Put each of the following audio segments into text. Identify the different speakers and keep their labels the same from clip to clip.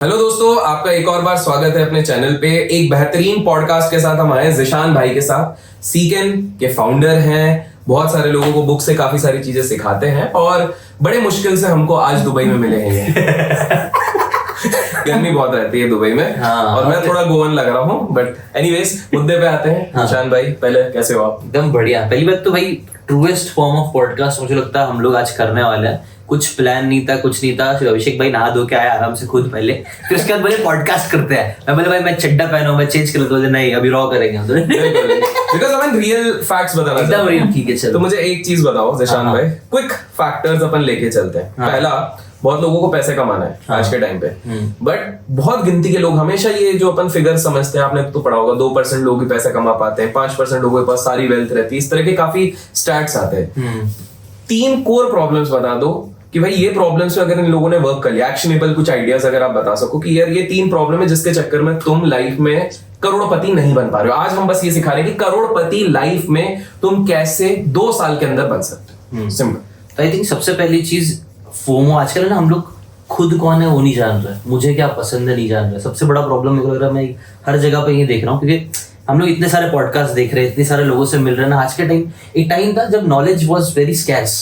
Speaker 1: Hello दोस्तों, आपका एक और बार स्वागत है अपने चैनल पे। एक बेहतरीन पॉडकास्ट के साथ हम आए जिशान भाई के साथ। सीकेन के फाउंडर हैं, बहुत सारे लोगों को बुक से काफी सारी चीजें सिखाते हैं और बड़े मुश्किल से हमको आज दुबई में मिले हैं ये। गर्मी बहुत रहती है दुबई में।
Speaker 2: हाँ,
Speaker 1: और मैं थोड़ा गोवन लग रहा हूँ, बट एनीवेज मुद्दे पे आते हैं। जिशान भाई, पहले कैसे हो आप?
Speaker 2: एकदम बढ़िया। पहली बात तो भाई ट्रूएस्ट फॉर्म ऑफ पॉडकास्ट मुझे लगता है हम लोग आज करने वाले हैं। कुछ प्लान नहीं था, कुछ नहीं था, सिर्फ अभिषेक भाई नहा धो के आए आराम से खुद पहले, फिर उसके बाद बोले पॉडकास्ट करते हैं। मैं बोले भाई मैं चड्डा पहना, मैं चेंज कर दूं। नहीं, अभी रॉ करेंगे हम।
Speaker 1: बिकॉज़ अपन रियल फैक्ट्स बताना
Speaker 2: एकदम रियल। ठीक है, चलो।
Speaker 1: तो मुझे एक चीज बताओ जिशान भाई, क्विक फैक्टर्स अपन लेके चलते हैं। पहला, बहुत लोगों को पैसे कमाना है आज के टाइम पे, बट बहुत गिनती के लोग हमेशा ये जो अपन फिगर समझते हैं, आपने तो पढ़ा होगा 2% लोग ही पैसा कमा पाते हैं, 5% लोगों के पास सारी वेल्थ रहती है। इस तरह के काफी स्टैट्स आते हैं। 3 कोर प्रॉब्लम्स बता दो कि भाई ये प्रॉब्लम्स पे अगर इन लोगों ने वर्क कर लिया, एक्शनेबल कुछ आइडियाज अगर आप बता सको कि यार ये 3 प्रॉब्लम है जिसके चक्कर में तुम लाइफ में करोड़पति नहीं बन पा रहे हो। आज हम बस ये सिखा रहे हैं कि करोड़पति लाइफ में तुम कैसे 2 साल के अंदर बन सकते हो। सिंपल।
Speaker 2: तो आई थिंक सबसे पहली चीज फोमो। आजकल ना हम लोग खुद कौन है वो नहीं जान रहे, मुझे क्या पसंद है नहीं जान रहे। सबसे बड़ा प्रॉब्लम मेरे को लग रहा है, मैं हर जगह पे ये देख रहा हूँ, क्योंकि हम लोग इतने सारे पॉडकास्ट देख रहे हैं, इतने सारे लोगों से मिल रहे हैं ना। आज के टाइम, एक टाइम था जब नॉलेज वाज वेरी स्कैर्स।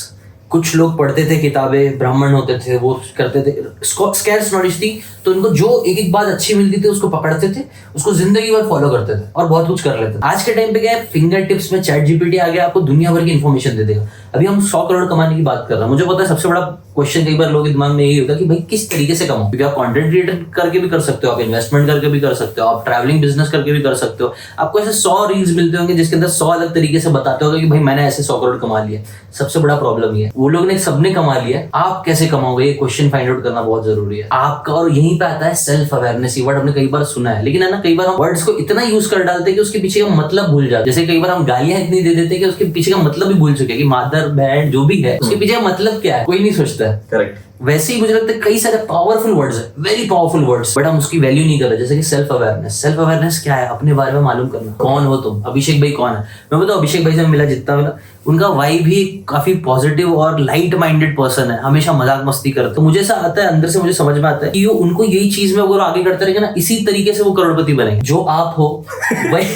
Speaker 2: कुछ लोग पढ़ते थे किताबें, ब्राह्मण होते थे, वो करते थे। स्कैर्स नॉलेज थी, तो उनको जो एक एक बात अच्छी मिलती थी उसको पकड़ते थे, उसको जिंदगी भर फॉलो करते थे और बहुत कुछ कर लेते थे। आज के टाइम पे क्या है, फिंगर टिप्स में चैट जीपीटी आ गया, आपको दुनिया भर की इन्फॉर्मेशन दे देगा। अभी हम 100 करोड़ कमाने की बात कर रहे हैं। मुझे पता है सबसे बड़ा क्वेश्चन कई बार लोगों के दिमाग में यही होता है कि भाई किस तरीके से कमाओ। क्योंकि आप कंटेंट क्रिएटर करके भी कर सकते हो, आप इन्वेस्टमेंट करके भी कर सकते हो, आप ट्रैवलिंग बिजनेस करके भी कर सकते हो। आपको ऐसे 100 रील्स मिलते होंगे जिसके अंदर 100 अलग तरीके से बताते होंगे कि भाई मैंने ऐसे 100 करोड़ कमा लिया। सबसे बड़ा प्रॉब्लम ये है, वो लोग ने सबने कमा लिया, आप कैसे कमाओगे? ये क्वेश्चन फाइंड आउट करना बहुत जरूरी है आपका। और यहीं पे आता है सेल्फ अवेयरनेस। ये वर्ड हमने कई बार सुना है, लेकिन है ना, कई बार हम वर्ड्स को इतना यूज कर डालते हैं कि उसके पीछे का मतलब भूल जाते हैं। जैसे कई बार हम गालियां इतनी दे देते हैं कि उसके पीछे का मतलब भी भूल चुके हैं कि मादर बैंड जो भी है उसके पीछे का मतलब क्या है, कोई नहीं सोचता है।
Speaker 1: करेक्ट।
Speaker 2: वैसे ही मुझे लगता है कई सारे पावरफुल वर्ड्स है, वेरी पावरफुल वर्ड्स, बट हम उसकी वैल्यू नहीं कर रहे। जैसे कि सेल्फ अवेयरनेस। सेल्फ अवेयरनेस क्या है? अपने बारे में मालूम करना। कौन हो तुम? अभिषेक भाई कौन है? मैं बताऊं, अभिषेक भाई से मिला जितना मिला, उनका वाइब भी काफी पॉजिटिव और लाइट माइंडेड पर्सन है, हमेशा मजाक मस्ती करते। तो मुझे ऐसा आता है, अंदर से मुझे समझ में आता है कि उनको यही चीज में अगर आगे करते रहेंगे ना, इसी तरीके से वो करोड़पति बनेंगे। जो आप हो वही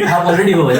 Speaker 2: आप ऑलरेडी हो,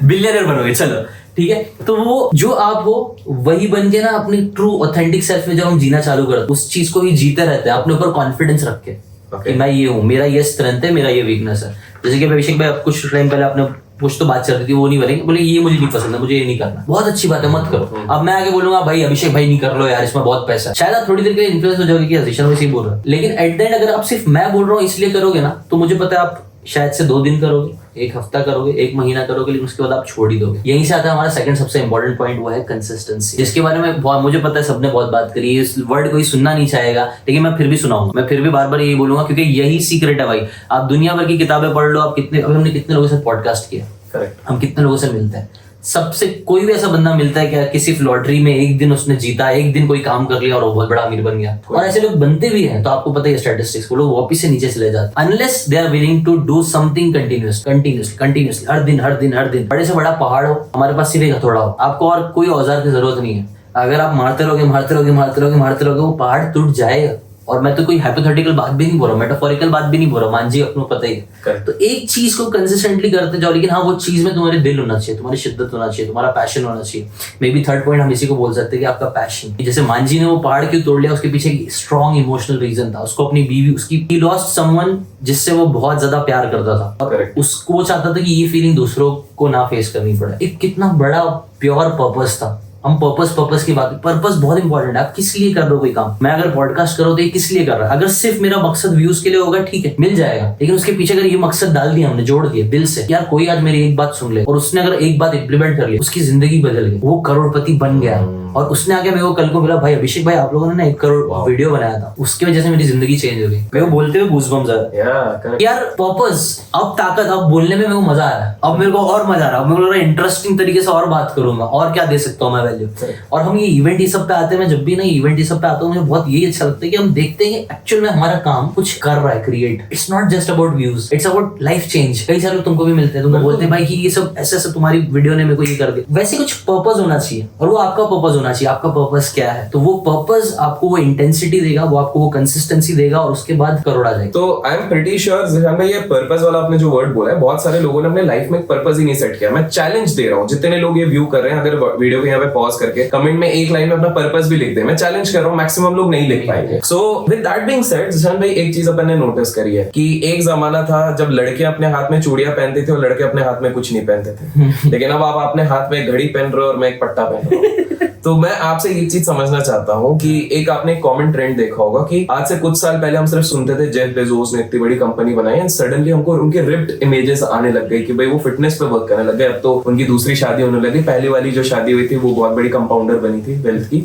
Speaker 2: बिलियनर बनोगे। चलो ठीक है, तो वो जो आप हो वही बन के ना अपनी ट्रू ऑथेंटिक सेल्फ में जब हम जीना चालू करते उस चीज को ही जीते रहते हैं, अपने ऊपर कॉन्फिडेंस रख के कि मैं ये हूँ, मेरा ये स्ट्रेंथ है, मेरा ये वीकनेस है। जैसे कि अभिषेक भाई कुछ टाइम पहले आपने कुछ तो बात चल रही थी, वो नहीं बनेंगे, बोले ये मुझे नहीं पसंद है, मुझे ये नहीं करना। बहुत अच्छी बात है, मत करो। अब मैं आगे बोलूंगा भाई अभिषेक भाई नहीं कर लो यार, इसमें बहुत पैसा है, शायद आप थोड़ी देर के लिए इन्फ्लुएंस हो जाओगे कि जिशान भाई सही बोल रहा है। लेकिन एट द एंड अगर आप सिर्फ मैं बोल रहा हूँ इसलिए करोगे ना, तो मुझे पता है आप शायद से 2 दिन करोगे, 1 हफ्ता करोगे, 1 महीना करोगे, लेकिन उसके बाद आप छोड़ ही दोगे। यहीं से आता है हमारा सेकंड सबसे इंपॉर्टेंट पॉइंट, वो है कंसिस्टेंसी, जिसके बारे में मुझे पता है सबने बहुत बात करी। इस वर्ड कोई सुनना नहीं चाहेगा, लेकिन मैं फिर भी सुनाऊंगा, मैं फिर भी बार बार यही बोलूंगा, क्योंकि यही सीक्रेट है भाई। आप दुनिया भर की किताबें पढ़ लो, आप कितने, अभी हमने कितने लोगों से पॉडकास्ट किया, हम कितने लोगों से मिलते हैं, सबसे कोई भी ऐसा बंदा मिलता है क्या किसी लॉटरी में एक दिन उसने जीता, एक दिन कोई काम कर लिया और वो बहुत बड़ा अमीर बन गया? और ऐसे लोग बनते भी हैं, तो आपको पता है स्टैटिस्टिक्स, वो लोग वापस से नीचे चले जाते, unless they are willing to do something continuously, हर दिन। बड़े से बड़ा पहाड़ हो, हमारे पास सिर्फ एक हथौड़ा हो, आपको और कोई औजार की जरूरत नहीं है। अगर आप मारते रहोगे, वो पहाड़ टूट जाएगा। और मैं तो कोई हाइपोथेटिकल बात भी नहीं बोल रहा हूँ, मेटाफोरिकल बात भी नहीं बोल रहा हूँ, मान जी अपनों पता ही है। तो एक चीज को कंसिस्टेंटली करते जाओ, लेकिन हाँ वो चीज में तुम्हारे दिल होना चाहिए, तुम्हारी शिद्दत होना चाहिए, तुम्हारा पैशन होना चाहिए। मे बी थर्ड पॉइंट हम इसी को बोल सकते हैं कि आपका पैशन। जैसे मांझी ने वो पहाड़ क्यों तोड़ लिया, उसके पीछे एक स्ट्रॉन्ग इमोशनल रीजन था। उसको अपनी बीवी, उसकी he lost someone जिससे वो बहुत ज्यादा प्यार करता था, और उसको वो चाहता था कि ये फीलिंग दूसरों को ना फेस करनी पड़े। एक कितना बड़ा प्योर पर्पस था। हम पर्पस की बात, पर्पस बहुत इंपॉर्टेंट है। आप किस लिए कर रहे हो कोई काम? मैं अगर पॉडकास्ट करो तो ये किस लिए कर रहा है? अगर सिर्फ मेरा मकसद व्यूज के लिए होगा, ठीक है, मिल जाएगा, लेकिन उसके पीछे अगर ये मकसद डाल दिया हमने, जोड़ दिया दिल से, यार कोई आज मेरी एक बात सुन ले और उसने अगर एक बात इंप्लीमेंट कर ली, उसकी जिंदगी बदल गई, वो करोड़पति बन गया। और उसने आगे मेरे को कल को बोला, भाई अभिषेक भाई आप लोगों ने ना 1 करोड़ वीडियो बनाया था, उसकी वजह से मेरी जिंदगी चेंज हो गई। मेरे को बोलते हुए गूज़बम्स आ रहे हैं यार। पर्पस, अब ताकत, अब बोलने में मेरे को मजा आ रहा है, अब मेरे को और मजा आ रहा है, मेरे को लग रहा है इंटरेस्टिंग तरीके से और बात करूंगा, और क्या दे सकता हूँ मैं वैल्यू। और हम ये इवेंट ये सब पे आते हैं, मैं जब भी ना इवेंट ये सब पे आता हूँ, मुझे बहुत यही अच्छा लगता है कि हम देखते हैं कि एक्चुअल में हमारा काम कुछ कर रहा है, create. It's not just about views, it's about life change. कई सारे लोग तुमको भी मिलते हैं, तुमको बोलते हैं भाई कि ये सब ऐसे तुम्हारी वीडियो ने मेरे को ये कर दिया। वैसे कुछ पर्पस होना चाहिए, और वो आपका पर्पस होना चाहिए, आपका पर्पस क्या है, तो वो पर्पस आपको वो इंटेंसिटी देगा, वो आपको वो कंसिस्टेंसी देगा और उसके बाद करोड़ आ जाएगा।
Speaker 1: तो I am pretty sure Zeeshan भाई, ये पर्पस वाला आपने जो वर्ड बोला है, बहुत सारे लोगों ने अपने लाइफ में पर्पस ही नहीं सेट किया। मैं चैलेंज दे रहा हूँ जितने लोग ये व्यू कर रहे हैं, अगर वीडियो को यहाँ पे पॉज करके कमेंट में एक लाइन में अपना पर्पस भी लिख दे, मैं चैलेंज कर रहा हूँ मैक्सिमम लोग नहीं लिख पाएंगे। So with that being said Zeeshan भाई, एक चीज अपन ने नोटिस करी है कि एक जमाना था जब लड़के अपने हाथ में चूड़ियां पहनते थे और लड़के अपने हाथ में कुछ नहीं पहनते थे, लेकिन अब आप अपने हाथ में एक घड़ी पहन रहे हो और मैं एक पट्टा पहन रहा हूँ। तो मैं आपसे एक चीज समझना चाहता हूँ कि एक आपने कॉमन ट्रेंड देखा होगा कि आज से कुछ साल पहले हम सिर्फ सुनते थे जेफ बेजोस ने इतनी बड़ी कंपनी बनाई एंड सडनली हमको उनके रिप्ड इमेजेस आने लग गई कि भाई वो फिटनेस पे वर्क करने लग गए। अब तो उनकी दूसरी शादी होने लगी, पहली वाली जो शादी हुई थी वो बहुत बड़ी कंपाउंडर बनी थी वेल्थ की,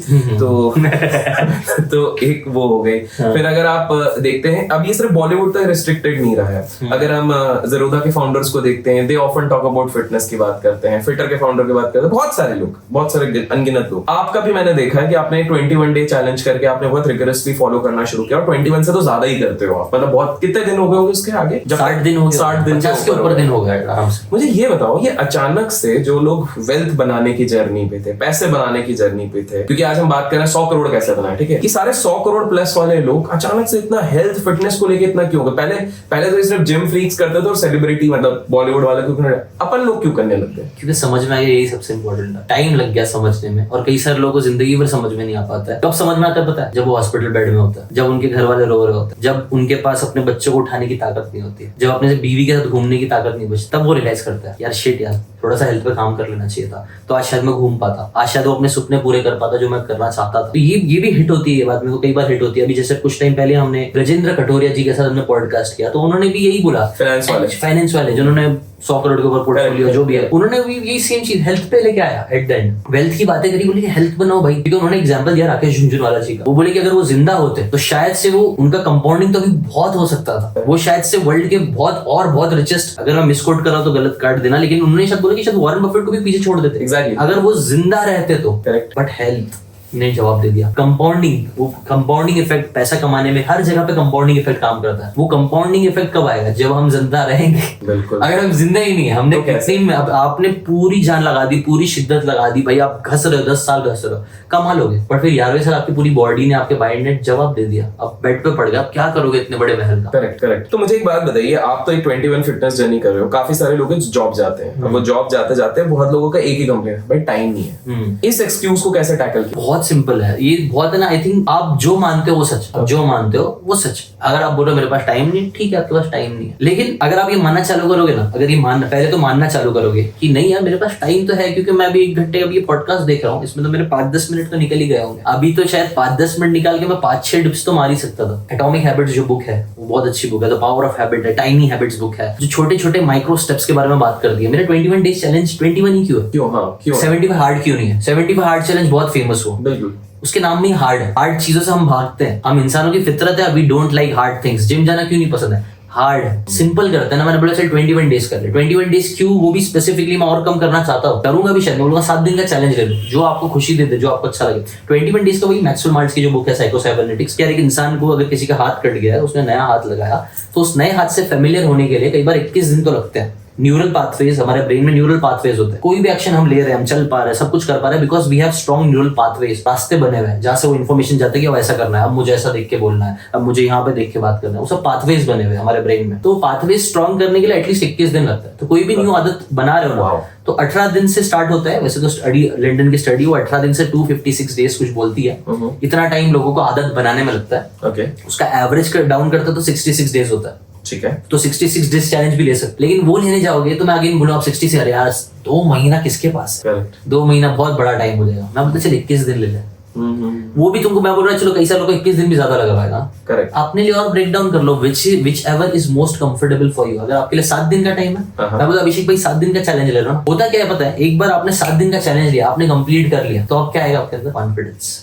Speaker 1: तो एक वो हो गई। फिर अगर आप देखते हैं, अब ये सिर्फ बॉलीवुड तक रिस्ट्रिक्टेड नहीं रहा है। अगर हम ज़रोदा के फाउंडर्स को देखते हैं, they often talk about fitness की बात करते हैं, फिटर के फाउंडर की बात करते हैं, बहुत सारे लोग, बहुत सारे अनगिनत लोग। आपका भी मैंने देखा है कि आपने 21 डे चैलेंज करके आपने बहुत रिगरसली फॉलो करना शुरू किया, और 21 से तो ज्यादा ही करते हो आप, मतलब बहुत कितने दिन हो गए होंगे उसके आगे?
Speaker 2: 60 दिन हो गए,
Speaker 1: 60 दिन
Speaker 2: 50 के ऊपर दिन हो गए आराम से।
Speaker 1: मुझे ये बताओ, ये अचानक से जो लोग वेल्थ बनाने की जर्नी पे थे, पैसे बनाने की जर्नी पे थे, क्योंकि आज हम बात कर रहे हैं 100 करोड़ कैसे बनाए, ठीक है, कि सारे 100 करोड़ प्लस वाले लोग अचानक से इतना हेल्थ फिटनेस को लेके इतना क्यों हो गए? पहले तो सिर्फ जिम फ्रीक्स करते थे और सेलिब्रिटी मतलब बॉलीवुड वाले क्यों, अपन लोग क्यों करने लग गए?
Speaker 2: क्योंकि समझ में आ गया, यही सबसे इंपॉर्टेंट है। टाइम लग गया समझने में, और कई सारे लोगों को जिंदगी भर समझ में नहीं आ पाता है। कब समझ में आता है पता है? जब वो हॉस्पिटल बेड में होता है, जब उनके घर वाले रो रहे होते हैं, जब उनके पास अपने बच्चों को उठाने की ताकत नहीं होती है, जब अपने बीवी के साथ घूमने की ताकत नहीं बचती, तब वो रियलाइज करता है यार शिट यार, थोड़ा सा हेल्थ पे काम कर लेना चाहिए था, तो आज शायद मैं घूम पाता, आज शायद वो अपने सपने पूरे कर पाता जो मैं करना चाहता था। तो ये भी हिट होती है, ये बात मेरे को कई बार हिट होती है। अभी जैसे कुछ टाइम पहले हमने राजेंद्र कटोरिया जी के साथ हमने पॉडकास्ट किया, तो उन्होंने भी यही बोला, फाइनेंस वाले जिन्होंने 100 करोड़ के ऊपर पोर्टफोलियो जो भी है, उन्होंने भी यही सेम चीज हेल्थ पे लेके आया। एट द एंड वेल्थ की बातें करी, बोले कि हेल्थ बनाओ भाई, क्योंकि उन्होंने एग्जांपल दिया राकेश झुंझुनवाला जी का। वो बोले कि अगर वो जिंदा होते तो शायद से वो उनका कंपाउंडिंग तो अभी बहुत हो सकता था, वो शायद से वर्ल्ड के बहुत रिचेस्ट, अगर मैं मिसकोट कर रहा हूं तो गलत काट देना, लेकिन उन्होंने शायद बोला कि शायद वॉरेन बफेट को भी पीछे छोड़ देते
Speaker 1: Exactly.
Speaker 2: अगर वो जिंदा रहते तो। बट हेल्थ ने जवाब दे दिया। कंपाउंडिंग इफेक्ट पैसा कमाने में हर जगह पे कंपाउंडिंग इफेक्ट काम करता है। वो कंपाउंडिंग इफेक्ट कब आएगा? जब हम जिंदा रहेंगे।
Speaker 1: बिल्कुल।
Speaker 2: अगर हम जिंदा ही नहीं है, हमने वैक्सीन में आपने पूरी जान लगा दी, पूरी शिद्दत लगा दी, भाई आप घस रहे हो, 10 साल घस रहे हो, कमा लोगे, पर फिर 11वें साल आपकी पूरी बॉडी ने, आपके माइंड ने जवाब दे दिया, अब बेड पे पड़ गए, अब क्या करोगे इतने बड़े महल का?
Speaker 1: करेक्ट। तो मुझे एक बात बताइए, आप तो एक 21 फिटनेस जर्नी कर रहे हो, काफी सारे लोग जॉब जाते हैं, वो जॉब जाते जाते बहुत लोगों का एक ही कंप्लेंट है, भाई टाइम नहीं है। इस एक्सक्यूज को कैसे टैकल किया?
Speaker 2: बहुत सिंपल है ये, बहुत है ना। आई थिंक आप जो मानते हो वो सच, आप जो मानते हो वो सच। अगर आप बोलो मेरे पास टाइम नहीं, ठीक है आपके पास टाइम नहीं है, लेकिन अगर आप ये मानना चालू करोगे ना, अगर ये पहले तो मानना चालू करोगे कि नहीं यार मेरे पास टाइम तो है, क्योंकि मैं अभी 1 घंटे अभी ये पॉडकास्ट देख रहा हूँ, इसमें तो मेरे 5-10 मिनट तो निकल ही गए होंगे, अभी तो शायद 5-10 मिनट निकाल के मैं 5-6 टिप्स तो मार ही सकता था। एटॉमिक हैबिट्स जो बुक है वो बहुत अच्छी बुक है, द पावर ऑफ हैबिट है, टाइनी हैबिट्स बुक है, जो छोटे छोटे माइक्रो स्टेप्स के बारे में बात करती है। मेरा 21 डेज चैलेंज 21 ही क्यों है?
Speaker 1: क्यों
Speaker 2: 75 हार्ड क्यों नहीं है? 75 हार्ड चैलेंज बहुत फेमस हुआ,
Speaker 1: बिल्कुल
Speaker 2: उसके नाम में हार्ड है। हार्ड चीजों से हम भागते हैं, हम इंसानों की फितरत है, we don't like hard things. Gym जाना क्यों नहीं पसंद है? हार्ड सिंपल करते हैं ना। मैंने बोला चल 21 डेज कर ले। 21 डेज क्यों? वो भी स्पेसिफिकली मैं और कम करना चाहता हूँ, करूंगा भी शायद, मैं बोलूंगा 7 दिन का चैलेंज ले लो, जो आपको खुशी दे दे, जो आपको अच्छा लगे। 21 डेज का वही मैक्सवेल मार्ट्स की जो बुक है साइकोसाइबरनेटिक्स, क्या एक इंसान को अगर किसी का हाथ कट गया है, उसने नया हाथ लगाया, तो उस नए हाथ से फेमिलियर होने के लिए कई बार 21 दिन तो लगते हैं। न्यूरल पाथवेज, हमारे ब्रेन में न्यूरल पाथवेज होते हैं। कोई भी एक्शन हम ले रहे हैं, हम चल पा रहे हैं, सब कुछ कर पा रहे हैं, because we have strong neural pathways, रास्ते बने हुए हैं जहां से वो इन्फॉर्मेशन जाती है कि अब ऐसा करना है, अब मुझे ऐसा देख के बोलना है, अब मुझे यहाँ पे देख के बात करना है, वो सब पाथवेज बने हुए हमारे ब्रेन में। तो पाथवेज स्ट्रॉन्ग करने के लिए एटलीस्ट 21 दिन लगता है। तो कोई भी न्यू आदत बना रहे हो ना, तो 18 दिन से स्टार्ट होता है। वैसे तो स्टडी, लंदन की स्टडी, वो 18 दिन से 256 डेज कुछ बोलती है, इतना टाइम लोगों को आदत बनाने में लगता है।
Speaker 1: ओके,
Speaker 2: उसका एवरेज डाउन करता है तो 66 डेज होता है।
Speaker 1: ठीक है,
Speaker 2: तो 66 डेज चैलेंज भी ले सकते, लेकिन वो लेने जाओगे तो मैं अगेन बोलूँ आप 60 से, अरे यार 2 महीना किसके पास है? 2 महीना बहुत बड़ा टाइम हो जाएगा। मैं बोलता चल 21 दिन ले ले। वो भी तुमको मैं बोल रहा, चलो कई सालों को 21 दिन भी ज्यादा लगा पाएगा।
Speaker 1: करेक्ट।
Speaker 2: अपने लिए और ब्रेक डाउन कर लो, whichever is most comfortable for you. अगर आपके लिए 7 दिन का टाइम है, मैं बोलता अभिषेक भाई 7 दिन का चैलेंज ले लो। होता क्या है पता है, एक बार आपने 7 दिन का चैलेंज लिया, आपने कंप्लीट कर लिया, तो अब क्या आएगा आपके अंदर? कॉन्फिडेंस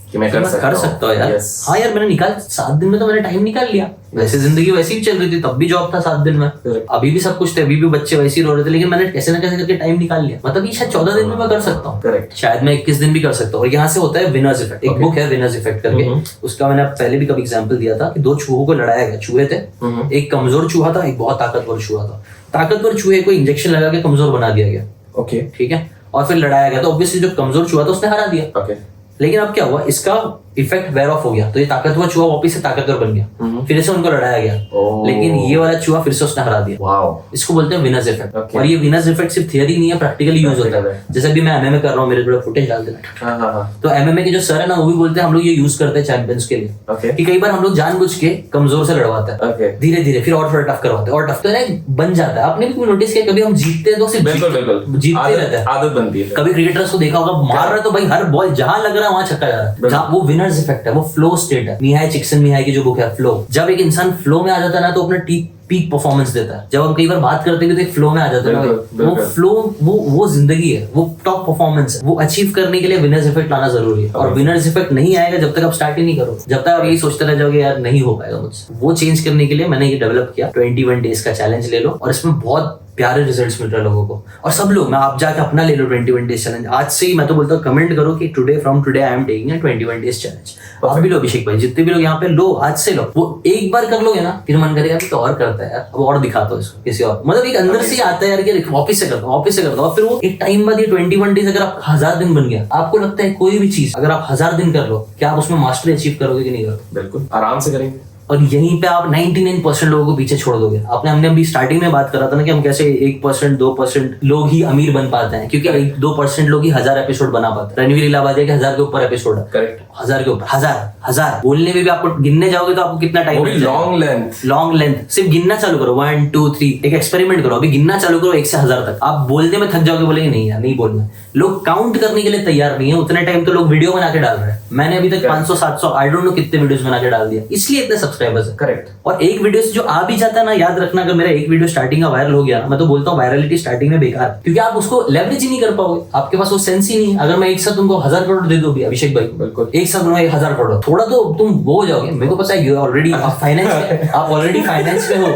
Speaker 2: कि मैं कर सकता हूँ यार। हाँ यार मैंने 7 दिन में तो मैंने टाइम निकाल लिया। वैसे जिंदगी वैसी भी चल रही थी, तब भी जॉब था 7 दिन में, अभी भी सब कुछ थे, अभी भी बच्चे वैसे ही रो रहे थे, लेकिन मैंने कैसे ना कैसे करके टाइम निकाल लिया। मतलब ये शायद 14 दिन में मैं कर सकता हूँ, शायद मैं 21 दिन भी कर सकता हूँ। और यहाँ से होता है विनर्स इफेक्ट। एक बुक है विनर्स इफेक्ट करके, उसका मैंने पहले भी कभी एग्जाम्पल दिया था कि 2 चूहों को लड़ाया गया। चूहे थे, एक कमजोर चूहा था, एक बहुत ताकतवर चूहा था। ताकतवर चूहे को इंजेक्शन लगा के कमजोर बना दिया गया। ओके, ठीक है। और फिर लड़ाया गया, तो ऑब्वियसली जो कमजोर चूहा था उसने हरा दिया।
Speaker 1: ओके।
Speaker 2: लेकिन अब क्या हुआ, इसका इफेक्ट वेयर ऑफ हो गया, तो ये ताकतवर चूहा वापस से ताकतवर बन गया, फिर से उनको लड़ाया गया, लेकिन ये वाला चूहा फिर से उसने हरा दिया।
Speaker 1: वाओ।
Speaker 2: इसको बोलते हैं विनर्स इफेक्ट।
Speaker 1: Okay.
Speaker 2: और ये विनर्स इफेक्ट सिर्फ थियरी नहीं है, प्रैक्टिकली यूज होता है। जैसे अभी मैं एमएमए कर रहा हूँ, मेरे थोड़ा फुटेज डाल देना।
Speaker 1: हाँ।
Speaker 2: तो एमएमए के जो सर है ना, वो भी बोलते हैं हम लोग ये यूज करते हैं चैंपियंस के लिए,
Speaker 1: Okay.
Speaker 2: कि कई बार हम लोग जानबूझ के कमजोर से लड़वाते हैं,
Speaker 1: Okay.
Speaker 2: धीरे धीरे फिर और थोड़ा टफ करवाते हैं, और टफ तो ना बन जाता है। आपने भी नोटिस किया, कभी हम जीतते हैं तो सिर्फ
Speaker 1: बिल्कुल
Speaker 2: जीतते रहते हैं,
Speaker 1: आदत बनती है।
Speaker 2: कभी क्रिकेटर्स को देखा होगा, मार रहा है तो भाई हर बॉल जहां लग रहा है वहां छक्का जा रहा है, जहां वो विनर्स इफेक्ट है, वो फ्लो स्टेट है। मिहाई चिक्सन-मिहाई की जो बुक है फ्लो, जब एक इंसान फ्लो में आ जाता है ना, तो अपना पीक परफॉर्मेंस देता है। जब हम कई बार बात करते हैं तो एक फ्लो में आ जाते हैं, वो फ्लो वो जिंदगी है, वो टॉप परफॉर्मेंस है। वो अचीव करने के लिए विनर्स इफेक्ट लाना जरूरी है, और विनर्स इफेक्ट नहीं आएगा जब तक आप स्टार्ट ही नहीं करो, जब तक आप यही सोचते रह जाओगे यार नहीं हो पाएगा मुझसे। वो चेंज करने के लिए मैंने ये डेवलप किया, 21 डेज का चैलेंज ले लो, और इसमें बहुत प्यारे रिजल्ट्स मिल रहे हैं लोगों को। और सब लोग, मैं आप जाके अपना ले लो 21 डेज चैलेंज आज से ही। मैं तो बोलता हूँ कमेंट करो कि from today I am taking a 21 days challenge. आप भी लो, अभिषेक भाई, जितने भी लोग यहाँ पे लो, आज से लो। वो एक बार कर लोगे ना, फिर मन करेगा तो और करता है यार, अब और दिखाता हूँ इसको किसी और, मतलब एक अंदर से ही आता है यार कि वापस से करता हूँ, फिर वो एक टाइम बाद ये 21 डेज अगर आप 1000 दिन बन गया, आपको लगता है कोई भी चीज अगर आप 1000 दिन कर लो, क्या आप उसमें मास्टरी अचीव करोगे कि नहीं करोगे?
Speaker 1: बिल्कुल आराम से करेंगे।
Speaker 2: और यहीं पे आप 99% लोगों को पीछे छोड़ दोगे। हमने अभी स्टार्टिंग में बात करा था ना कि हम कैसे 1% 2% लोग ही अमीर बन पाते हैं, क्योंकि 1-2% लोग ही 1000 एपिसोड बना पाते हैं। रणवीर इलाहाबादी के 1000 के ऊपर एपिसोड है।
Speaker 1: करेक्ट।
Speaker 2: 1000 के ऊपर, हजार बोलने में भी आपको गिनने जाओगे तो आपको कितना टाइम, लॉन्ग लेंथ। सिर्फ गिनना चालू करो, 1 2 3, एक एक्सपेरिमेंट करो, अभी गिनना चालू करो 1 से 1000 तक। आप बोलने में थक जाओगे, बोलेंगे नहीं यार नहीं बोलना। लोग काउंट करने के लिए तैयार नहीं है, उतने टाइम तो लोग वीडियो बना के डाल रहे हैं। मैंने अभी तक 500 700 आई डोंट नो कितने वीडियोस बना के डाल दिया, इसलिए इतने सब्सक्राइबर्स है।
Speaker 1: करेक्ट।
Speaker 2: और एक वीडियो से जो आ भी जाता है ना, याद रखना, अगर मेरा एक वीडियो स्टार्टिंग का वायरल हो गया ना, मैं तो बोलता हूँ वायरलिटी स्टार्टिंग में बेकार, क्योंकि आप उसको लेवरेज ही नहीं कर पाओगे, आपके पास वो सेंस ही नहीं है। अगर मैं एक साथ तुमको 1000 करोड़ दे दूं भी, अभिषेक भाई,
Speaker 1: बिल्कुल
Speaker 2: एक साथ 1000 करोड़, थोड़ा तो तुम वो हो जाओगे। मेरे को पता है ऑलरेडी आप ऑलरेडी फाइनेंस में हो,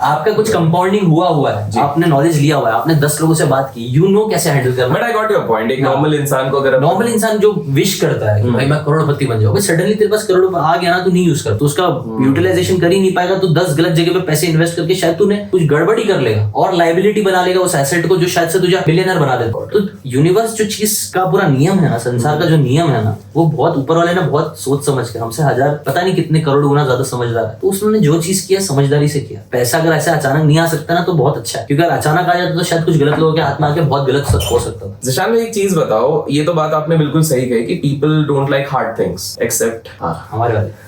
Speaker 2: आपका कुछ कंपाउंडिंग हुआ है, आपने नॉलेज लिया हुआ है, आपने 10 लोगों से बात की, यू नो कैसे हैंडल करना।
Speaker 1: But I got your point. एक नॉर्मल इंसान को, अगर
Speaker 2: नॉर्मल इंसान जो विश करता है कि भाई मैं करोड़पति बन जाऊं, सडनली तेरे पास करोड़ आ गया ना, तू नहीं यूज कर, तो उसका यूटिलाइजेशन कर ही नहीं पाएगा, तो 10 गलत जगह पे पैसे इन्वेस्ट करके शायद तूने कुछ गड़बड़ी कर लेगा और लाइबिलिटी बना लेगा उस एसेट को, जो शायद से तुझे मिलियनर बना देगा। तो यूनिवर्स जो चीज का पूरा नियम है ना, संसार का जो नियम है ना, वो बहुत ऊपर वाले ने बहुत सोच समझ के, हमसे 1000 पता नहीं कितने करोड़ गुना ज्यादा समझदार है, तो उसने जो चीज किया समझदारी से किया। पैसा अगर ऐसे अचानक नहीं आ सकता ना, तो बहुत अच्छा है, क्योंकि अगर अचानक आ जाता तो शायद कुछ गलत लोगों के हाथ में आके बहुत गलत हो सकता था।
Speaker 1: जिशान भाई एक चीज बताओ, ये तो बात आपने बिल्कुल सही कही कि people don't like hard things except
Speaker 2: हमारे वाले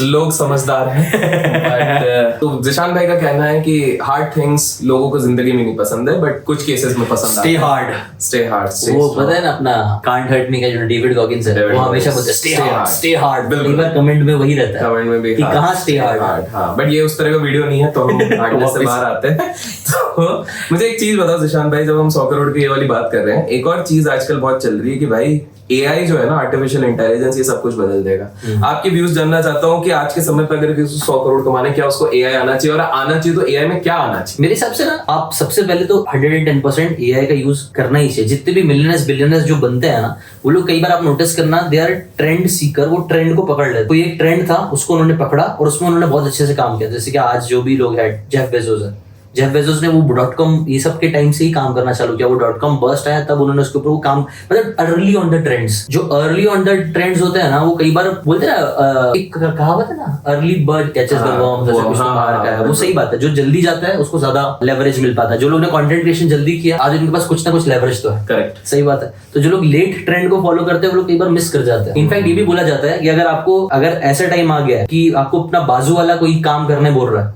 Speaker 1: लोग समझदार हैं। बट तो जिशान भाई का कहना है कि हार्ड थिंग्स लोगों को जिंदगी में नहीं पसंद है, बट कुछ केसेस में पसंद
Speaker 2: स्टे हार्ड।
Speaker 1: वो
Speaker 2: पता है ना अपना कांट हर्ट मी का जो डेविड गॉगिंस है, वो हमेशा बोलता है स्टे हार्ड। बिल्कुल कमेंट में वही रहता है,
Speaker 1: कमेंट में भी
Speaker 2: कहां स्टे हार्ड।
Speaker 1: हाँ, बट ये उस तरह का वीडियो नहीं है, तो हम हार्डनेस से बाहर आते हैं। तो मुझे एक चीज बताओ जिशान भाई, जब हम 100 करोड़ की ये वाली बात कर रहे हैं, एक और चीज आजकल बहुत चल रही है कि भाई एआई जो है ना, आर्टिफिशियल इंटेलिजेंस, ये सब कुछ बदल देगा। आपके व्यूज जानना चाहता हूँ कि आज के समय पर अगर किसी 100 करोड़ कमाने, क्या उसको एआई आना चाहिए, और आना चाहिए तो एआई में क्या आना चाहिए?
Speaker 2: मेरे हिसाब से ना, आप सबसे पहले तो 110% एआई का यूज करना ही चाहिए। जितने भी मिलियनर्स बिलियनर्स जो बनते हैं ना, वो लोग कई बार आप नोटिस करना, दे आर ट्रेंड सीकर, वो ट्रेंड को पकड़ लेते। तो एक ट्रेंड था, उसको उन्होंने पकड़ा और उसमें उन्होंने बहुत अच्छे से काम किया। जैसे कि आज जो भी लोग है, जेफ बेजोस ने वो .com ये सब के टाइम से ही काम करना चालू किया। वो .com बर्स्ट आया तब उन्होंने उसके ऊपर वो काम, मतलब अर्ली ऑन द ट्रेंड्स। जो अर्ली ऑन द ट्रेंड्स होते हैं ना, वो कई बार बोलते हैं ना, एक कहावत है ना, early bird catches the worm, जैसे कुछ बाहर का है, वो सही बात है। जो जल्दी जाता है उसको ज्यादा लेवरेज मिल पाता है। जो लोग ने कंटेंट क्रिएशन जल्दी किया, आज उनके पास कुछ ना कुछ लेवरेज तो है।
Speaker 1: करेक्ट,
Speaker 2: सही बात है। तो जो लोग लेट ट्रेंड को फॉलो करते हैं, वो लोग कई बार मिस कर जाते हैं। इनफैक्ट ये भी बोला जाता है कि अगर ऐसा टाइम आ गया है कि आपको अपना बाजू वाला कोई काम करने बोल रहा है,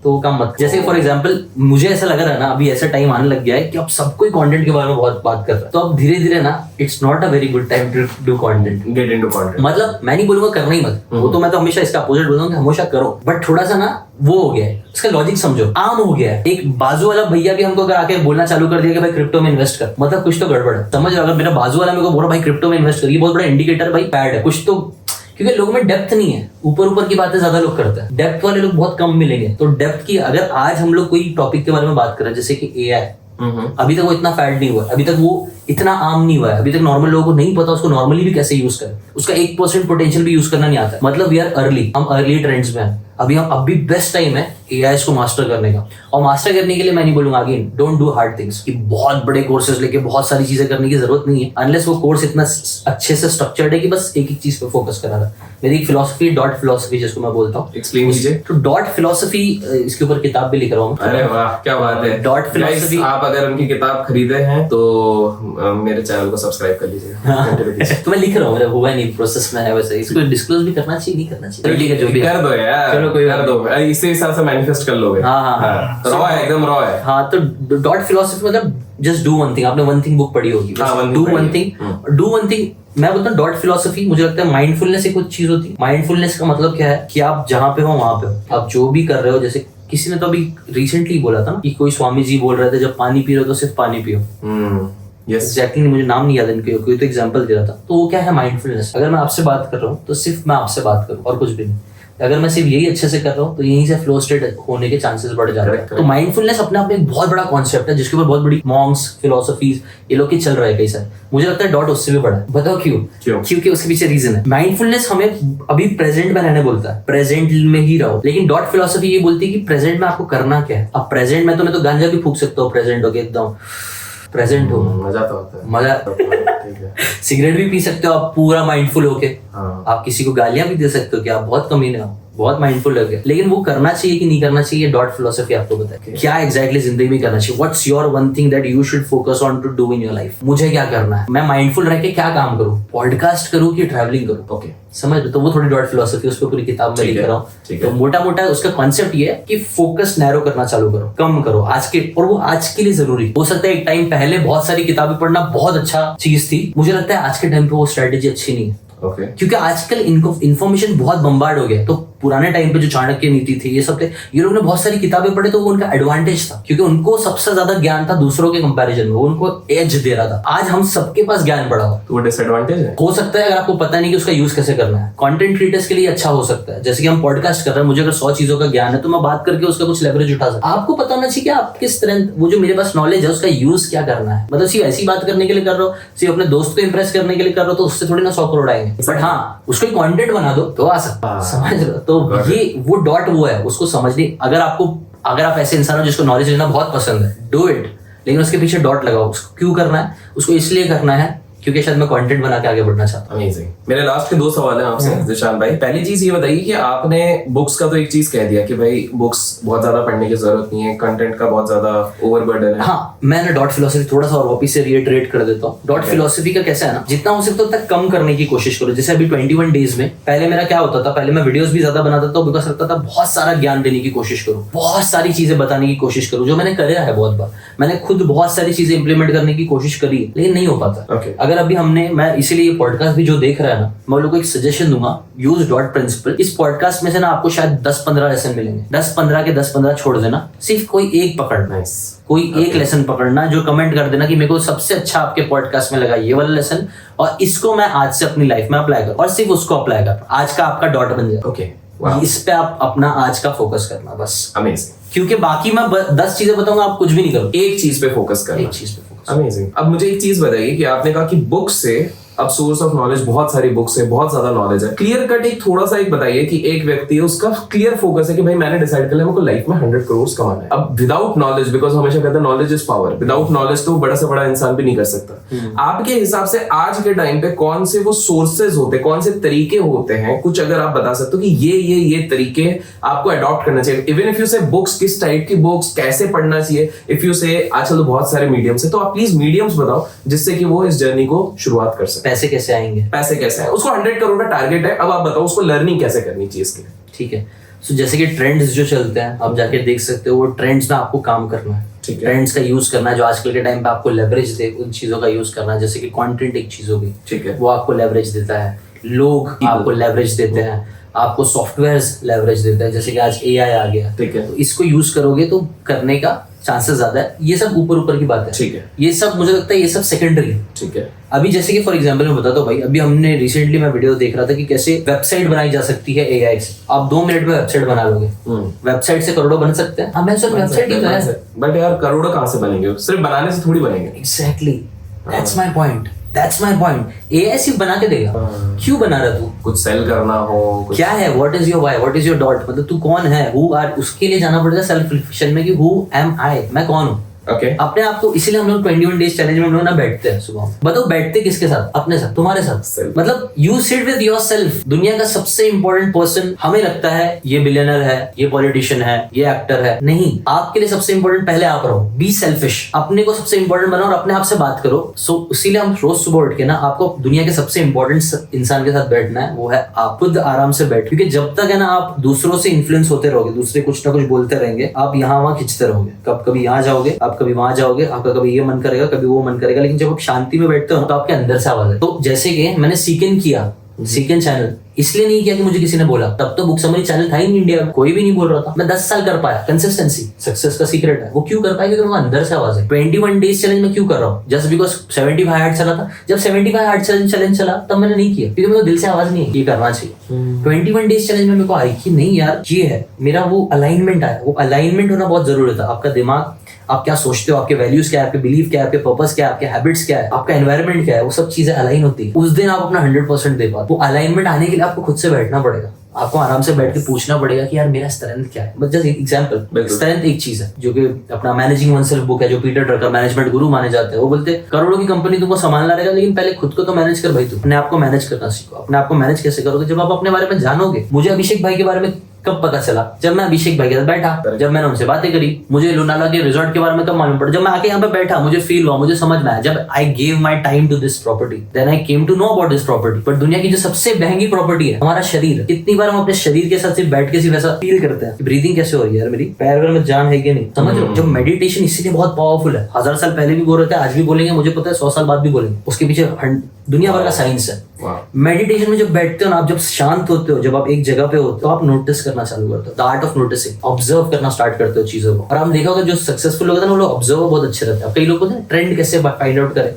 Speaker 2: तो वो काम मत। जैसे फॉर एग्जाम्पल मुझे ऐसा लग रहा है ना, अभी ऐसा टाइम आने लग गया है कि अब सब कोई कंटेंट के बारे में बहुत बात कर रहा है, तो अब धीरे धीरे ना, it's not a very good time to do content,
Speaker 1: get into content.
Speaker 2: मतलब मैं नहीं बोलूंगा करना ही मत, वो तो मैं तो हमेशा इसका अपोजिट बोलूंगा कि हमेशा करो, बट थोड़ा सा ना वो हो गया है, इसका लॉजिक समझो, आम हो गया है। एक बाजू वाला भैया भी हमको अगर आके बोलना चालू कर दिया कि भाई क्रिप्टो में इन्वेस्ट कर, मतलब कुछ तो गड़बड़ है। समझ, अगर मेरा बाजू वाला मेरे को बोल रहा भाई क्रिप्टो में इन्वेस्ट कर, ये बहुत बड़ा इंडिकेटर भाई पैड है कुछ तो, क्योंकि लोगों में डेप्थ नहीं है। ऊपर की बातें ज्यादा लोग करते हैं, डेप्थ वाले लोग बहुत कम मिलेंगे। तो डेप्थ की, अगर आज हम लोग कोई टॉपिक के बारे में बात कर रहे हैं, जैसे कि एआई, अभी तक वो इतना फैड नहीं हुआ, अभी तक वो इतना आम नहीं हुआ है, अभी तक नॉर्मल लोगों को नहीं पता उसको नॉर्मली भी कैसे यूज करें, उसका 1% पोटेंशियल भी यूज करना नहीं आता। मतलब वी आर अर्ली, हम अर्ली ट्रेंड्स में हैं। अभी बेस्ट टाइम है एआई को मास्टर करने का। और मास्टर करने के लिए मैं नहीं बोलूंगा again, don't do hard things, कि बहुत बड़े कोर्सेज लेके बहुत सारी चीजें करने की जरूरत नहीं है, अनलेस वो कोर्स इतना अच्छे से स्ट्रक्चर्ड है कि बस एक ही चीज पे फोकस करा रहा है। मेरी एक फिलोसफी, डॉट फिलोसफी, जिसको मैं बोलता हूँ,
Speaker 1: एक्सप्लेन कीजिए।
Speaker 2: तो डॉट फिलोसफी, इसके ऊपर किताब भी लिख रहा हूँ।
Speaker 1: अरे वाह, क्या बात है।
Speaker 2: डॉट फिलोसफी,
Speaker 1: आप अगर उनकी किताब खरीदे हैं तो मेरे चैनल को सब्सक्राइब कर लीजिएगा।
Speaker 2: तो मैं लिख रहा हूँ, मेरा हुआ नहीं, प्रोसेस में है वैसे। इसको डिस्क्लोज भी करना चाहिए, नहीं करना चाहिए, ठीक है, जो भी
Speaker 1: कर दो यार,
Speaker 2: चलो कोई
Speaker 1: कर दो, इसी हिसाब से मैनिफेस्ट कर लोगे।
Speaker 2: हाँ।
Speaker 1: रॉ है, एकदम रॉ है।
Speaker 2: हाँ, तो डॉट फिलोसफी मतलब जस्ट डू वन थिंग। आपने वन थिंग बुक पढ़ी होगी, डू वन थिंग। मैं बोलता हूँ डॉट फिलोसफी, मुझे लगता है माइंडफुलनेस एक कुछ चीज होती है। माइंडफुलनेस का मतलब क्या है कि आप जहाँ पे हो वहां पे हो, आप जो भी कर रहे हो। जैसे किसी ने तो अभी रिसेंटली बोला था ना कि कोई स्वामी जी बोल रहे थे, जब पानी पी रहे हो तो सिर्फ पानी पियो। एग्जैक्टली मुझे नाम नहीं याद है, कोई तो एग्जांपल दे रहा था। तो वो क्या है माइंडफुलनेस। अगर मैं आपसे बात कर रहा हूँ तो सिर्फ मैं आपसे बात करूँ और कुछ भी नहीं। अगर मैं सिर्फ यही अच्छे से कर रहा हूँ तो यहीं से फ्लो स्टेट होने के चांसेस बढ़ जाते हैं। तो माइंडफुलनेस अपने आप में एक बहुत बड़ा कॉन्सेप्ट है, जिसके ऊपर बहुत बड़ी मॉन्क्स, फिलोसफीज, ये लोग की चल रहा है कई सारे। मुझे लगता है डॉट उससे भी बड़ा है। बताओ क्यों? क्योंकि उसके पीछे रीजन है। माइंडफुलनेस हमें अभी प्रेजेंट में रहने बोलता है, प्रेजेंट में ही रहो। लेकिन डॉट फिलोसफी ये बोलती है कि प्रेजेंट में आपको करना क्या है। अब प्रेजेंट में तो मैं तो गांजा भी फूंक सकता हूँ, प्रेजेंट होके एकदम प्रेजेंट हो,
Speaker 1: मजा तो आता है,
Speaker 2: मजा। सिगरेट भी पी सकते हो आप पूरा माइंडफुल होके। आप किसी को गालियां भी दे सकते हो कि आप बहुत कमीने हो, बहुत माइंडफुल लगे। लेकिन वो करना चाहिए कि नहीं करना चाहिए, डॉट फिलोसफी आपको बताए क्या एग्जैक्टली जिंदगी में करना चाहिए। What's your one thing that you should focus on to do in your life. मुझे क्या करना है, मैं माइंडफुल रह के क्या काम करूँ, पॉडकास्ट करूँ कि ट्रैवलिंग करूँ।
Speaker 1: ओके,
Speaker 2: समझ लो। तो वो थोड़ी डॉट फिलोसफी, उस पर पूरी किताब में लिख रहा हूँ। तो मोटा मोटा उसका कॉन्सेप्ट ये है कि फोकस नैरो करना चालू करो, कम करो आज के, और वो आज के लिए जरूरी हो सकता है। एक टाइम पहले बहुत सारी किताबें पढ़ना बहुत अच्छा चीज थी, मुझे लगता है आज के टाइम पे वो स्ट्रेटेजी अच्छी नहीं है। क्योंकि आजकल इनको इन्फॉर्मेशन बहुत बम्बार्ड हो गया। तो पुराने टाइम पे जो चाणक्य नीति थी, ये सब थे, ये लोग ने बहुत सारी किताबें पढ़े, तो वो उनका एडवांटेज था, क्योंकि उनको सबसे ज्यादा ज्ञान था दूसरों के कंपैरिजन में, वो उनको एज दे रहा था। आज हम सबके पास ज्ञान पड़ा हो,
Speaker 1: तो वो डिसएडवांटेज है।
Speaker 2: हो सकता है अगर आपको पता नहीं कि उसका यूज कैसे करना है। कंटेंट क्रिएटर्स के लिए अच्छा हो सकता है, जैसे कि हम पॉडकास्ट कर रहे हैं, मुझे अगर 100 चीजों का ज्ञान है तो मैं बात करके उसका कुछ लेवरेज उठा सकता हूं। आपको पता होना चाहिए कि आप किस तरह, वो जो मेरे पास नॉलेज है उसका यूज क्या करना है। मतलब सिर्फ ऐसी बात करने के लिए कर रहे हो, सिर्फ अपने दोस्त को इंप्रेस करने के लिए कर रहे हो, तो उससे थोड़ी ना 100 करोड़ आएंगे। बट हाँ, उसको कंटेंट बना दो तो आ सकता, समझ रहे हो। तो ये वो डॉट वो है, उसको समझने। अगर आप ऐसे इंसान हो जिसको नॉलेज लेना बहुत पसंद है, डू इट, लेकिन उसके पीछे डॉट लगाओ। उसको क्यों करना है? उसको इसलिए करना है क्योंकि शायद मैं कंटेंट बना के आगे बढ़ना चाहता हूँ।
Speaker 1: अमेजिंग। मेरे लास्ट के 2 सवाल हैं आपसे जिशान भाई। पहली चीज ये बताइए कि आपने बुक्स का तो एक चीज कह दिया कि भाई बुक्स बहुत ज्यादा पढ़ने की जरूरत नहीं है, कंटेंट का बहुत ज्यादा ओवरबर्डन है।
Speaker 2: हाँ, मैंने डॉट फिलोसफी थोड़ा सा और वापस से रिइटरेट कर देता हूँ। डॉट फिलोसफी का कैसा है ना, जितना हो सकता है उतना कम करने की कोशिश करो। जैसे अभी 21 डेज में, पहले मेरा क्या होता था, पहले मैं वीडियोस भी ज्यादा बनाता था, बिकॉज लगता था बहुत सारा ज्ञान देने की कोशिश करूँ, बहुत सारी चीजें बताने की कोशिश करूँ, जो मैंने करा है बहुत बार। मैंने खुद बहुत सारी चीजें इंप्लीमेंट करने की कोशिश करी, लेकिन नहीं हो पाता। अगर अभी मैं इसीलिए ये पॉडकास्ट भी जो देख रहा है ना, मैं लोगों को एक सजेशन दूंगा, यूज डॉट प्रिंसिपल। इस पॉडकास्ट में से ना आपको शायद 10-15 लेसन मिलेंगे, 10-15 के 10-15 छोड़ देना, सिर्फ कोई एक पकड़ना, कोई एक लेसन पकड़ना, जो कमेंट कर देना कि मेरे को सबसे अच्छा आपके पॉडकास्ट में लगा ये वाला लेसन, और इसको मैं आज से अपनी लाइफ में अप्लाई करूं, और सिर्फ उसको अप्लाई कर। आज का आपका डॉट बन जाए। इस पे आप अपना आज का फोकस करना बस।
Speaker 1: अमेजिंग।
Speaker 2: क्योंकि बाकी मैं 10 चीजें बताऊंगा, आप कुछ भी नहीं करो,
Speaker 1: एक चीज पे फोकस करना।
Speaker 2: एक चीज पे फोकस।
Speaker 1: अमेजिंग। अब मुझे एक चीज बताइए कि आपने कहा कि बुक से अब सोर्स ऑफ नॉलेज, बहुत सारी बुक्स है, बहुत ज्यादा नॉलेज है। क्लियर कट एक थोड़ा सा एक बताइए कि एक व्यक्ति है, उसका क्लियर फोकस है कि भाई मैंने डिसाइड कर लिया मेरे को लाइफ में 100 करोड़ कमाना है। अब विदाउट नॉलेज, बिकॉज हमेशा कहते हैं knowledge is power, without knowledge तो बड़ा से बड़ा इंसान भी नहीं कर सकता। आपके हिसाब से आज के टाइम पे कौन से वो सोर्सेज होते, कौन से तरीके होते हैं, कुछ अगर आप बता सकते हो कि ये तरीके आपको अडॉप्ट करना चाहिए। इवन इफ यू से बुक्स, किस टाइप की बुक्स, कैसे पढ़ना चाहिए। इफ यू से आजकल तो बहुत सारे मीडियम्स है, तो आप प्लीज मीडियम्स बताओ जिससे कि वो इस जर्नी को शुरुआत कर सके।
Speaker 2: पैसे कैसे आएंगे,
Speaker 1: पैसे कैसे है, उसको 100 करोड़ का टारगेट है। अब आप बताओ उसको लर्निंग कैसे करनी चाहिए इसके लिए।
Speaker 2: ठीक है। सो जैसे कि ट्रेंड्स जो चलते हैं, आप जाके देख सकते हो, वो ट्रेंड्स में आपको काम करना है।
Speaker 1: ठीक है।
Speaker 2: ट्रेंड्स का यूज करना है जो आजकल के टाइम पे आपको लेवरेज दे, उन चीजों का यूज करना है। जैसे कि कंटेंट एक चीज होगी,
Speaker 1: ठीक है,
Speaker 2: वो आपको लेवरेज देता है, लोग आपको लेवरेज देते हैं, आपको सॉफ्टवेयर्स लेवरेज देता है। जैसे कि आज एआई आ गया,
Speaker 1: ठीक है,
Speaker 2: तो इसको यूज करोगे तो करने का चांसेस ज्यादा है। ये सब ऊपर की बात है,
Speaker 1: ठीक है।
Speaker 2: ये सब मुझे लगता है ये सब सेकेंडरी है,
Speaker 1: ठीक है।
Speaker 2: अभी जैसे कि फॉर एग्जांपल मैं बताता हूँ भाई, अभी हमने रिसेंटली मैं वीडियो देख रहा था कि कैसे वेबसाइट बनाई जा सकती है एआई से। आप 2 मिनट में वेबसाइट बना लोगे, वेबसाइट से करोड़ों बन सकते हैं। अमेज़न वेबसाइट ही तो है,
Speaker 1: बट यार करोड़ों कहाँ से बनेंगे, सिर्फ बनाने से थोड़ी बनेंगे।
Speaker 2: Exactly, that's my point. That's my point. AI सिर्फ बना के देगा, क्यों बना रहा तू?
Speaker 1: कुछ सेल करना हो, कुछ
Speaker 2: क्या है, what is your why, what is your dot, मतलब तू कौन है, हु आर, उसके लिए जाना पड़ेगा सेल्फ रिफ्लेक्शन में कि हु एम आई, मैं कौन हूँ।
Speaker 1: ओके
Speaker 2: अपने आप को, इसीलिए हम लोग 21 डेज चैलेंज में हम लोग ना बैठते हैं सुबह। बताओ बैठते किसके साथ? अपने साथ, तुम्हारे साथ।
Speaker 1: Self.
Speaker 2: मतलब यू सिट विद योरसेल्फ। दुनिया का सबसे इंपॉर्टेंट पर्सन हमें लगता है ये बिलियनर है, ये पॉलिटिशियन है, ये एक्टर है, नहीं। आपके लिए सबसे इंपॉर्टेंट पहले आप रहो। बी सेल्फिश, अपने को सबसे इंपॉर्टेंट बनाओ और अपने आप से बात करो। सो इसीलिए हम रोज सुबह उठ के ना आपको दुनिया के सबसे इंपॉर्टेंट इंसान के साथ बैठना है, वो है आप। खुद आराम से बैठ, क्योंकि जब तक है ना आप दूसरों से इन्फ्लुएंस होते रहोगे, दूसरे कुछ ना कुछ बोलते रहेंगे, आप यहाँ वहां खिंचते रहोगे। कभी यहाँ जाओगे, आप कभी वहां जाओगे, आपका कभी ये मन करेगा, कभी वो मन करेगा। लेकिन जब आप शांति में बैठते हो ना, तो आपके अंदर से आवाज है। तो जैसे कि मैंने सीकन किया, सीकन चैनल इसलिए नहीं किया कि मुझे किसी ने बोला, तब तो बुक समरी चैनल था ही नहीं इंडिया में, कोई भी नहीं बोल रहा था। मैं 10 साल कर पाया। कंसिस्टेंसी सक्सेस का सीक्रेट है। वो क्यों कर पाया? क्योंकि अंदर से आवाज है। 21 डेज चैलेंज में क्यों कर रहा हूँ? जस्ट बिकॉज 75 हार्ड चला था। जब 75 हार्ड चैलेंज चला तब मैंने नहीं किया, क्योंकि मेरे को दिल से आवाज नहीं है ये करना चाहिए। 21 डेज चैलेंज में मेरे को आई कि नहीं यार ये है मेरा, वो अलाइनमेंट आया। वो अलाइनमेंट होना बहुत जरूरी था। आपका दिमाग, आप क्या सोचते हो, आपके वैल्यूज क्या है, आपके बिलीफ क्या है, आपके पर्पस क्या है, आपके हैबिट्स क्या है, आपका एनवायरनमेंट क्या है, वो सब चीजें अलाइन होती है। उस दिन आप अपना 100% दे पाते। वो अलाइनमेंट आने के लिए आपको खुद से बैठना पड़ेगा। आपको आराम से बैठ के पूछना पड़ेगा कि यार मेरा स्ट्रेंथ क्या है। बस जस्ट एक एग्जांपल, स्ट्रेंथ एक चीज है जो कि अपना मैनेजिंग वनसेल्फ बुक है, जो पीटर ड्रकर मैनेजमेंट गुरु माने जाते हैं। वो बोलते हैं करोड़ों की कंपनी तुमको संभालना रहेगा, लेकिन पहले खुद को तो मैनेज कर भाई। तू अपने आप को मैनेज करना सीखो। अपने आप को मैनेज कैसे करोगे? जब आप अपने बारे में जानोगे। मुझे अभिषेक भाई के बारे में कब पता चला? जब मैं अभिषेक भाई के साथ बैठा, जब मैंने उनसे बातें करी। मुझे लोनावाला के रिजॉर्ट के बारे में कब मालूम पड़ा? जब मैं आके यहाँ पे बैठा, मुझे फील हुआ, मुझे समझ में आया। जब I gave my time to this property, then I came to know about this property. But दुनिया की जो सबसे महंगी प्रॉपर्टी है हमारा शरीर। कितनी बार हम अपने शरीर के साथ सिर्फ बैठ के सिर्फ ऐसा फील करते हैं, ब्रीदिंग कैसे हो रही है यार, मेरी पैर में जान है कि नहीं? समझ लो, जब मेडिटेशन इसीलिए बहुत पावरफुल है। 1000 साल पहले भी बोल रहे थे, आज भी बोलेंगे, मुझे पता है 100 साल बाद भी बोलेंगे। उसके पीछे दुनिया भर का साइंस है। मेडिटेशन में जब बैठते हो ना आप, जब शांत होते हो, जब आप एक जगह पे होते हो, आप नोटिस करना चालू करते हो। The art of noticing, observe करना स्टार्ट करते हो चीजों को। और आप देखा होगा जो सक्सेसफुल लोग हैं ना, वो लोग ऑब्जर्वर बहुत अच्छे रहते हैं। कई लोग बोलते हैं ट्रेंड कैसे फाइंड आउट करें।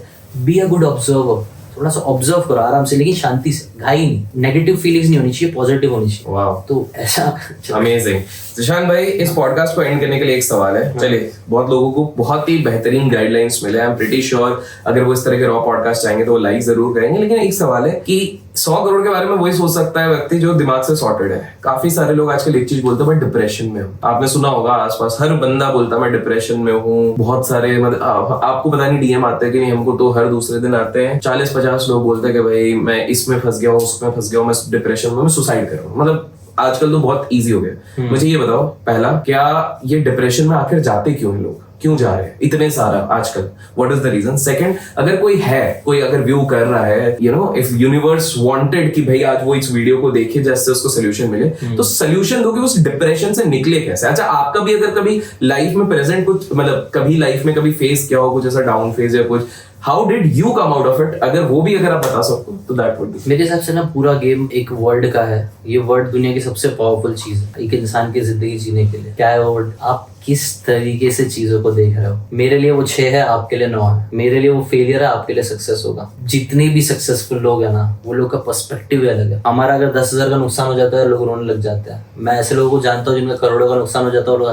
Speaker 2: बी अ गुड ऑब्जर्वर, थोड़ा सा ऑब्जर्व करो आराम से, लेकिन शांति से, घाई नहीं। नेगेटिव फीलिंग्स नहीं होनी चाहिए, पॉजिटिव होनी चाहिए।
Speaker 1: वाह,
Speaker 2: तो ऐसा
Speaker 1: अमेजिंग। जिशान भाई, इस पॉडकास्ट को एंड करने के लिए एक सवाल है। चलिए, बहुत लोगों को बहुत ही बेहतरीन गाइडलाइंस मिले। आई एम प्रीटी श्योर अगर वो इस तरह के रॉ पॉडकास्ट चाहेंगे तो वो लाइक जरूर करेंगे। लेकिन एक सवाल है कि 100 करोड़ के बारे में वही सोच सकता है व्यक्ति जो दिमाग से सॉर्टेड है। काफी सारे लोग आजकल एक चीज बोलते हैं, मैं डिप्रेशन में हूँ। आपने सुना होगा आसपास हर बंदा बोलता है मैं डिप्रेशन में हूँ। बहुत सारे मतलब आपको पता नहीं डीएम आते हैं कि नहीं, हमको तो हर दूसरे दिन आते हैं। 40-50 लोग बोलते हैं कि भाई मैं इसमें फंस गया हूँ, उसमें फंस गया हूँ, मैं डिप्रेशन में, मैं सुसाइड कर रहा हूँ। मतलब आजकल तो बहुत इजी हो गया। मुझे ये बताओ, पहला, क्या ये डिप्रेशन में आखिर जाते क्यों हैं लोग? क्यों जा रहे हैं इतने सारा आजकल? What is the reason? Second, अगर कोई अगर व्यू कर रहा है, इफ यूनिवर्स वांटेड कि भाई आज वो इस वीडियो को देखे जैसे उसको सोल्यूशन मिले, तो सोल्यूशन दो कि उस डिप्रेशन से निकले कैसे। अच्छा, आपका भी अगर कभी लाइफ में प्रेजेंट कुछ, मतलब कभी लाइफ में कभी फेस किया हो कुछ ऐसा डाउन फेज या कुछ, how did you come out of it? अगर वो भी अगर आप बता सको तो दैट वुड बी।
Speaker 2: मेरे हिसाब से ना पूरा गेम एक वर्ड का है। ये वर्ड दुनिया की सबसे पावरफुल चीज है एक इंसान की जिंदगी जीने के लिए। क्या है वो वर्ड? आप किस तरीके से चीजों को देख रहे हो। मेरे लिए वो 6 है, आपके लिए 9 है। मेरे लिए वो फेलियर है, आपके लिए सक्सेस होगा। जितने भी सक्सेसफुल लोग हैं ना, वो लोग का पर्सपेक्टिव अलग है। हमारा अगर 10,000 का नुकसान हो जाता है, लोग रोने लग जाते हैं। मैं ऐसे लोगों को जानता हूँ जिनका करोड़ों का नुकसान हो जाता है, वो लोग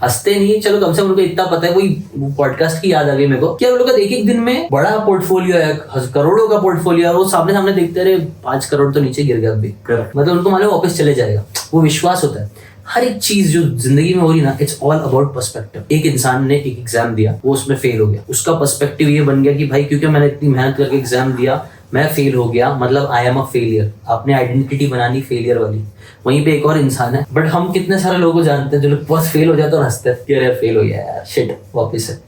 Speaker 2: हंसते नहीं। चलो कम से कम उनको इतना पता है। वही पॉडकास्ट की याद आ गई मेरे को, क्या वो लोग का एक दिन में बड़ा पोर्टफोलियो है, करोड़ों का पोर्टफोलियो है, वो सामने देखते रहे 5 करोड़ तो नीचे गिर गया अभी, मतलब उनको मालूम वापस चले जाएगा। वो विश्वास होता है। हर एक चीज जो जिंदगी में हो रही ना, इट्स ऑल अबाउट पर्सपेक्टिव। एक इंसान ने एक एग्जाम दिया, वो उसमें फेल हो गया। उसका पर्सपेक्टिव ये बन गया कि भाई क्योंकि मैंने इतनी मेहनत करके एग्जाम दिया, मैं फेल हो गया, मतलब आई एम अ फेलियर। आपने आइडेंटिटी बनानी फेलियर वाली। वहीं पे एक और इंसान है, बट हम कितने सारे लोगों को जानते हैं जो लोग बस फेल हो जाते हैं और हंसते हैं, यार फेल हो गया यार, शिट, वापस है।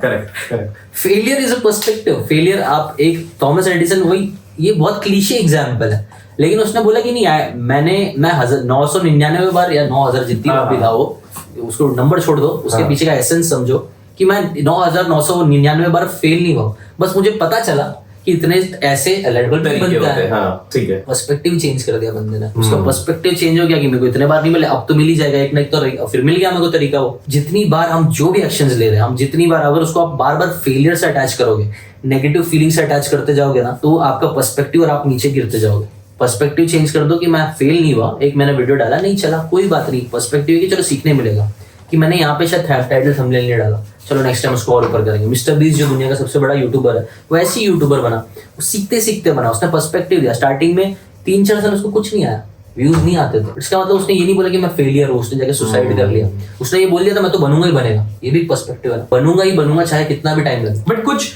Speaker 1: Correct.
Speaker 2: Failure is a perspective. Failure, आप एक थॉमस एडिसन, वही ये बहुत क्लीशे एग्जाम्पल है, लेकिन उसने बोला कि नहीं मैं 999 बार या 9000 जितनी बार भी था वो, उसको नंबर छोड़ दो, उसके पीछे का एसेंस समझो कि मैं 9999 बार फेल नहीं हुआ। बस मुझे पता चला कि इतने ऐसे बनता है।
Speaker 1: हाँ, ठीक है।
Speaker 2: पर्सपेक्टिव चेंज कर दिया बंदे ने। उसका पर्सपेक्टिव चेंज हो गया कि मेरे को इतने बार नहीं मिले, अब तो मिल ही जाएगा एक ना एक तो, फिर मिल गया मेरे को तरीका। वो जितनी बार हम जो भी एक्शंस ले रहे हैं, हम जितनी बार अगर उसको आप बार बार फेलियर से अटैच करोगे, नेगेटिव फीलिंग से अटैच करते जाओगे ना, तो आपका पर्सपेक्टिव और आप नीचे गिरते जाओगे। पर्सपेक्टिव चेंज कर दो कि मैं फेल नहीं हुआ, एक मैंने वीडियो डाला नहीं चला, कोई बात नहीं। पर्सपेक्टिव है कि चलो सीखने मिलेगा कि मैंने यहाँ पे शायद टाइटल थंबनेल नहीं डाला, चलो नेक्स्ट टाइम उसको और ऊपर करेंगे। मिस्टर बीस्ट जो दुनिया का सबसे बड़ा यूट्यूबर है, वो ऐसे ही यूट्यूबर बना, वो सीखते सीखते बना, उसने पर्सपेक्टिव दिया। स्टार्टिंग में 3-4 साल उसको कुछ नहीं आया, व्यूज नहीं आते थे। इसका मतलब उसने ये नहीं बोला कि मैं फेलियर हूँ, उसने जाके सुसाइड कर लिया। उसने ये बोल दिया था मैं तो बनूंगा ही बनेगा। ये भी पर्सपेक्टिव है, बनूंगा ही बनूंगा चाहे कितना भी टाइम लगे।
Speaker 1: बट कुछ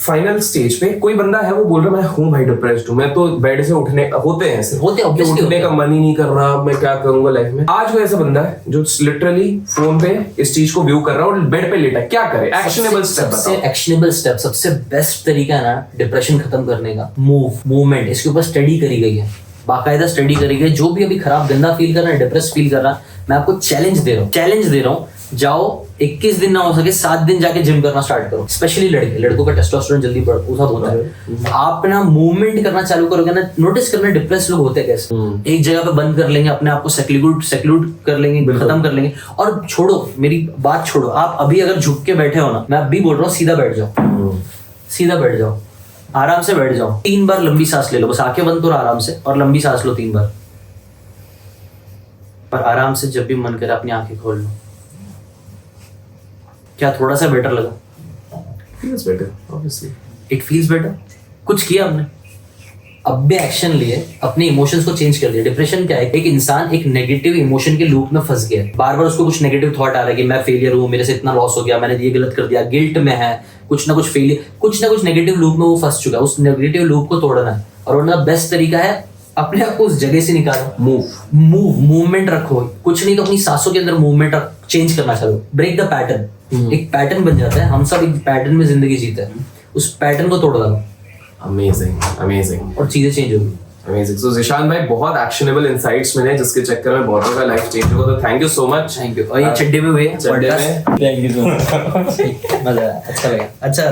Speaker 1: फाइनल स्टेज पे कोई बंदा है वो बोल रहा मैं हूँ भाई डिप्रेस्ड हूँ, मैं तो बेड से उठने होते हैं ऐसे,
Speaker 2: होते हैं,
Speaker 1: कि
Speaker 2: obviously
Speaker 1: उठने
Speaker 2: होते
Speaker 1: का मन ही नहीं कर रहा, मैं क्या करूंगा लाइफ में। आज वो ऐसा बंदा है जो लिटरली फोन पे इस चीज को व्यू कर रहा है और बेड पे लेटा है, क्या करे? एक्शनेबल स्टेप
Speaker 2: सबसे
Speaker 1: बताओ।
Speaker 2: एक्शनेबल स्टेप, सबसे बेस्ट तरीका है ना डिप्रेशन खत्म करने का, मूवमेंट। इसके ऊपर स्टडी करी गई है, बाकायदा स्टडी करी गई है। जो भी अभी खराब गंदा फील कर रहा है, डिप्रेस फील कर रहा है, मैं आपको चैलेंज दे रहा हूँ, जाओ 21 दिन ना हो सके 7 दिन जाके जिम करना स्टार्ट करो। स्पेशली लड़कों का टेस्टोस्टेरोन जल्दी बढ़ता होता है। आप ना मूवमेंट करना चालू करोगे ना, नोटिस करना डिप्रेस लोग होते कैसे, एक जगह पे बंद कर लेंगे अपने आप को, सेक्लूड कर लेंगे, खत्म कर लेंगे। और छोड़ो, मेरी बात छोड़ो, आप अभी अगर झुक के बैठे हो ना, मैं अभी बोल रहा हूँ सीधा बैठ जाओ, सीधा बैठ जाओ, आराम से बैठ जाओ। 3 बार लंबी सांस ले लो, बस आंखें बंद करो आराम से और लंबी सांस लो 3 बार। और आराम से जब भी मन करे अपनी आंखें खोल लो। क्या थोड़ा सा बेटर लगा?
Speaker 1: Feels better, obviously.
Speaker 2: It feels better. कुछ किया हमने, अब भी एक्शन लिए, अपने इमोशंस को चेंज कर दिया। डिप्रेशन क्या है? एक इंसान एक नेगेटिव इमोशन के लूप में फंस गया है। बार बार उसको कुछ नेगेटिव थॉट आ रहा है कि मैं फेलियर हूँ, मेरे से इतना लॉस हो गया, मैंने ये गलत कर दिया, गिल्ट में है, कुछ ना कुछ नेगेटिव लूप में वो फंस चुका है। उस नेगेटिव लूप को तोड़ना है, और उनका बेस्ट तरीका है अपने आप को उस जगह से निकालो। मूवमेंट रखो, कुछ नहीं तो अपनी सांसों के अंदर मूवमेंट चेंज करना चालो। ब्रेक द पैटर्न, एक पैटर्न बन जाता है। हम सब एक पैटर्न में जिंदगी जीते हैं, उस पैटर्न को तोड़ डालो।
Speaker 1: अमेजिंग
Speaker 2: और चीजें चेंज होगी।
Speaker 1: अमेजिंग। सो जिशान भाई, बहुत एक्शनेबल इंसाइट्स मिले जिसके चक्कर में बहुतों का लाइफ चेंज होगा, तो thank you so much.
Speaker 2: Thank you. और ये चड्डे में हुए
Speaker 1: चड्डे में
Speaker 2: थैंक यू सो मच, मजा आया, अच्छा लगा। अच्छा